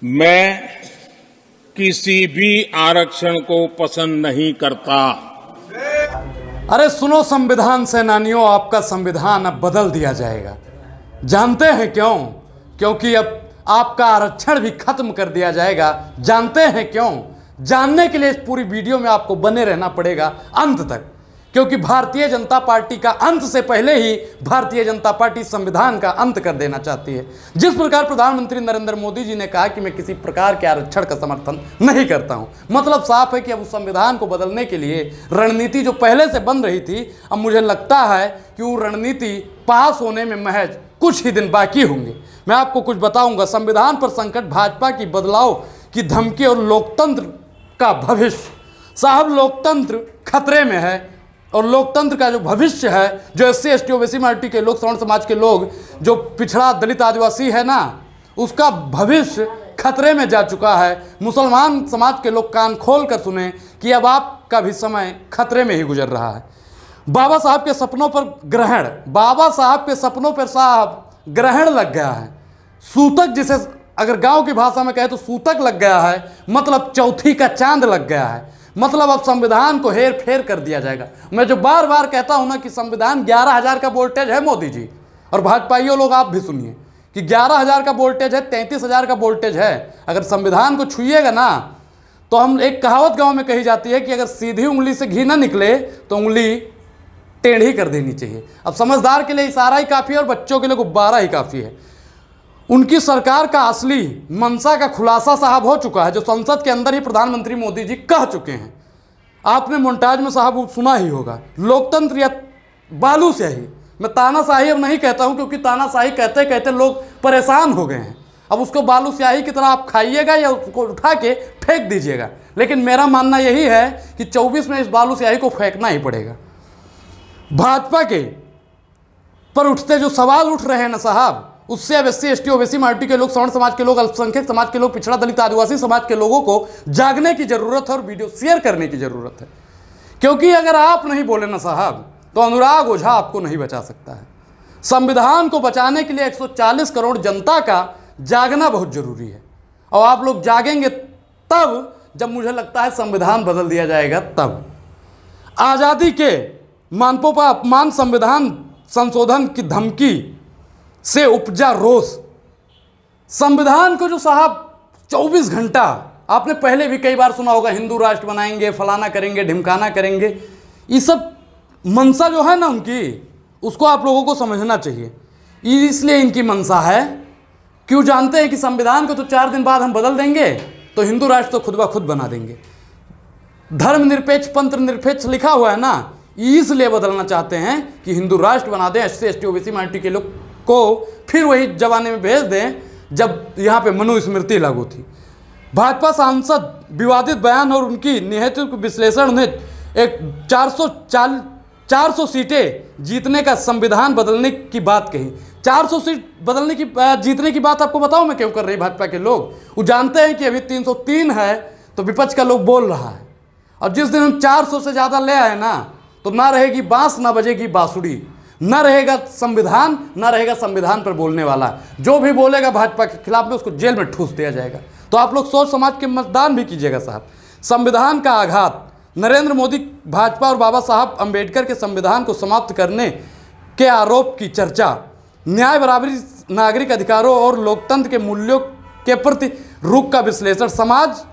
मैं किसी भी आरक्षण को पसंद नहीं करता। अरे सुनो संविधान सेनानियों, आपका संविधान अब बदल दिया जाएगा। जानते हैं क्यों? क्योंकि अब आपका आरक्षण भी खत्म कर दिया जाएगा। जानते हैं क्यों? जानने के लिए इस पूरी वीडियो में आपको बने रहना पड़ेगा अंत तक, क्योंकि भारतीय जनता पार्टी का अंत से पहले ही भारतीय जनता पार्टी संविधान का अंत कर देना चाहती है। जिस प्रकार प्रधानमंत्री नरेंद्र मोदी जी ने कहा कि मैं किसी प्रकार के आरक्षण का समर्थन नहीं करता हूं, मतलब साफ है कि अब उस संविधान को बदलने के लिए रणनीति जो पहले से बन रही थी, अब मुझे लगता है कि वो रणनीति पास होने में महज कुछ ही दिन बाकी होंगे। मैं आपको कुछ बताऊंगा। संविधान पर संकट, भाजपा की बदलाव की धमकी और लोकतंत्र का भविष्य। साहब, लोकतंत्र खतरे में है और लोकतंत्र का जो भविष्य है, जो SC ST OBC माइनॉरिटी के लोग, सवर्ण समाज के लोग, जो पिछड़ा दलित आदिवासी है ना, उसका भविष्य खतरे में जा चुका है। मुसलमान समाज के लोग कान खोल कर सुने कि अब आपका भी समय खतरे में ही गुजर रहा है। बाबा साहब के सपनों पर ग्रहण, बाबा साहब के सपनों पर साहब ग्रहण लग गया है। सूतक, जिसे अगर गांव की भाषा में कहे तो सूतक लग गया है, मतलब चौथी का चांद लग गया है। मतलब अब संविधान को हेर फेर कर दिया जाएगा। मैं जो बार बार कहता हूं ना कि संविधान 11,000 का वोल्टेज है मोदी जी और भाजपाइयों लोग, आप भी सुनिए कि 11,000 का वोल्टेज है, 33,000 का वोल्टेज है। अगर संविधान को छुइएगा ना तो हम, एक कहावत गांव में कही जाती है कि अगर सीधी उंगली से घी ना निकले तो उंगली टेढ़ी कर देनी चाहिए। अब समझदार के लिए इशारा ही काफ़ी है और बच्चों के लिए गुब्बारा ही काफ़ी है। उनकी सरकार का असली मंशा का खुलासा साहब हो चुका है, जो संसद के अंदर ही प्रधानमंत्री मोदी जी कह चुके हैं। आपने मोन्टाज में साहब सुना ही होगा, लोकतंत्र या बालूशाही। मैं तानाशाही अब नहीं कहता हूं, क्योंकि तानाशाही कहते कहते लोग परेशान हो गए हैं। अब उसको बालूशाही की तरह आप खाइएगा या उसको उठा के फेंक दीजिएगा, लेकिन मेरा मानना यही है कि 24 में इस बालूशाही को फेंकना ही पड़ेगा। भाजपा के पर उठते जो सवाल उठ रहे हैं ना साहब, उससे अब SC ST OBC माइनॉरिटी के लोग, सवर्ण समाज के लोग, अल्पसंख्यक समाज के लोग, पिछड़ा दलित आदिवासी समाज के लोगों को जागने की जरूरत है और वीडियो शेयर करने की जरूरत है। क्योंकि अगर आप नहीं बोले ना साहब तो अनुराग ओझा आपको नहीं बचा सकता है। संविधान को बचाने के लिए 140 करोड़ जनता का जागना बहुत जरूरी है, और आप लोग जागेंगे तब जब मुझे लगता है संविधान बदल दिया जाएगा। तब आज़ादी के मानकों पर अपमान, संविधान संशोधन की धमकी से उपजा रोष, संविधान को जो साहब 24 घंटा, आपने पहले भी कई बार सुना होगा, हिंदू राष्ट्र बनाएंगे, फलाना करेंगे, ढिमकाना करेंगे, ये सब मंशा जो है ना उनकी, उसको आप लोगों को समझना चाहिए। इसलिए इनकी मंशा है, क्यों जानते हैं कि संविधान को तो 4 दिन बाद हम बदल देंगे तो हिंदू राष्ट्र तो खुद ब खुद बना देंगे। धर्मनिरपेक्ष, पंथ निरपेक्ष लिखा हुआ है ना, इसलिए बदलना चाहते हैं कि हिंदू राष्ट्र बना दें, SC ST OBC माइनॉरिटी के लोग को फिर वही जमाने में भेज दें जब यहाँ पे मनुस्मृति लागू थी। भाजपा सांसद विवादित बयान और उनकी निहित विश्लेषण ने एक 400 सीटें जीतने का संविधान बदलने की बात कही। 400 सीट बदलने की जीतने की बात आपको बताऊं मैं क्यों कर रही भाजपा के लोग? वो जानते हैं कि अभी 303 है तो विपक्ष का लोग बोल रहा है, और जिस दिन हम 400 से ज़्यादा ले आए ना तो ना रहेगी बांस, ना बजेगी बांसुरी, न रहेगा संविधान, न रहेगा संविधान पर बोलने वाला। जो भी बोलेगा भाजपा के खिलाफ में उसको जेल में ठूस दिया जाएगा। तो आप लोग सोच समाज के मतदान भी कीजिएगा साहब। संविधान का आघात, नरेंद्र मोदी, भाजपा और बाबा साहब अंबेडकर के संविधान को समाप्त करने के आरोप की चर्चा, न्याय, बराबरी, नागरिक अधिकारों और लोकतंत्र के मूल्यों के प्रति रुख का विश्लेषण, समाज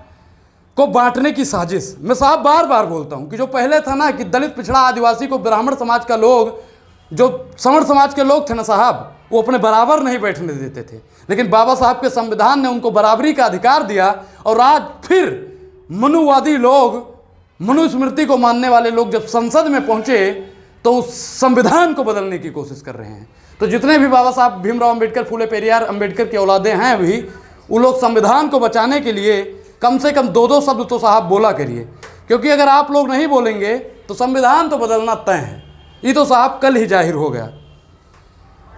को बांटने की साजिश। मैं साहब बार बार बोलता हूँ कि जो पहले था ना कि दलित, पिछड़ा, आदिवासी को ब्राह्मण समाज का लोग, जो सवर्ण समाज के लोग थे ना साहब, वो अपने बराबर नहीं बैठने देते थे, लेकिन बाबा साहब के संविधान ने उनको बराबरी का अधिकार दिया। और आज फिर मनुवादी लोग, मनुस्मृति को मानने वाले लोग जब संसद में पहुंचे तो उस संविधान को बदलने की कोशिश कर रहे हैं। तो जितने भी बाबा साहब भीमराव अम्बेडकर, फूले पेरियार अम्बेडकर की औलादें हैं अभी, वो लोग संविधान को बचाने के लिए कम से कम 2-2 शब्द तो साहब बोला करिए, क्योंकि अगर आप लोग नहीं बोलेंगे तो संविधान तो बदलना तय है। ये तो साहब कल ही जाहिर हो गया।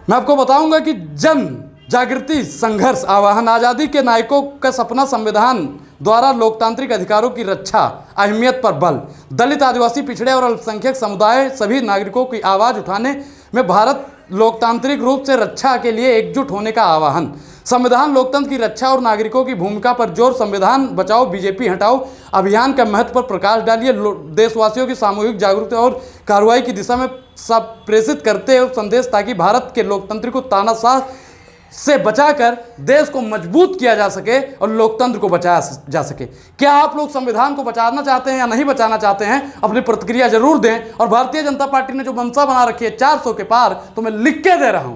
मैं आपको बताऊंगा कि जन जागृति, संघर्ष, आवाहन, आज़ादी के नायकों का सपना, संविधान द्वारा लोकतांत्रिक अधिकारों की रक्षा, अहमियत पर बल, दलित, आदिवासी, पिछड़े और अल्पसंख्यक समुदाय, सभी नागरिकों की आवाज़ उठाने में भारत लोकतांत्रिक रूप से रक्षा के लिए एकजुट होने का आह्वान। संविधान लोकतंत्र की रक्षा और नागरिकों की भूमिका पर जोर। संविधान बचाओ बीजेपी हटाओ अभियान का महत्व पर प्रकाश डालिए। देशवासियों की सामूहिक जागरूकता और कार्रवाई की दिशा में सब प्रेषित करते हैं संदेश, ताकि भारत के लोकतंत्र को तानाशाह से बचाकर देश को मजबूत किया जा सके और लोकतंत्र को बचाया जा सके। क्या आप लोग संविधान को बचाना चाहते हैं या नहीं बचाना चाहते हैं? अपनी प्रतिक्रिया जरूर दें। और भारतीय जनता पार्टी ने जो मंशा बना रखी है 400 के पार, तो मैं लिख के दे रहा हूं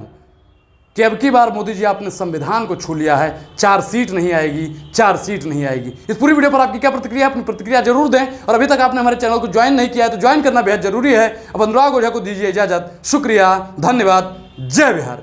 कि अब की बार मोदी जी आपने संविधान को छू लिया है। 4 सीट नहीं आएगी, 4 सीट नहीं आएगी। इस पूरी वीडियो पर आपकी क्या प्रतिक्रिया है? अपनी प्रतिक्रिया जरूर दें। और अभी तक आपने हमारे चैनल को ज्वाइन नहीं किया है तो ज्वाइन करना बेहद जरूरी है। अब अनुराग ओझा को दीजिए इजाजत। शुक्रिया, धन्यवाद, जय बिहार।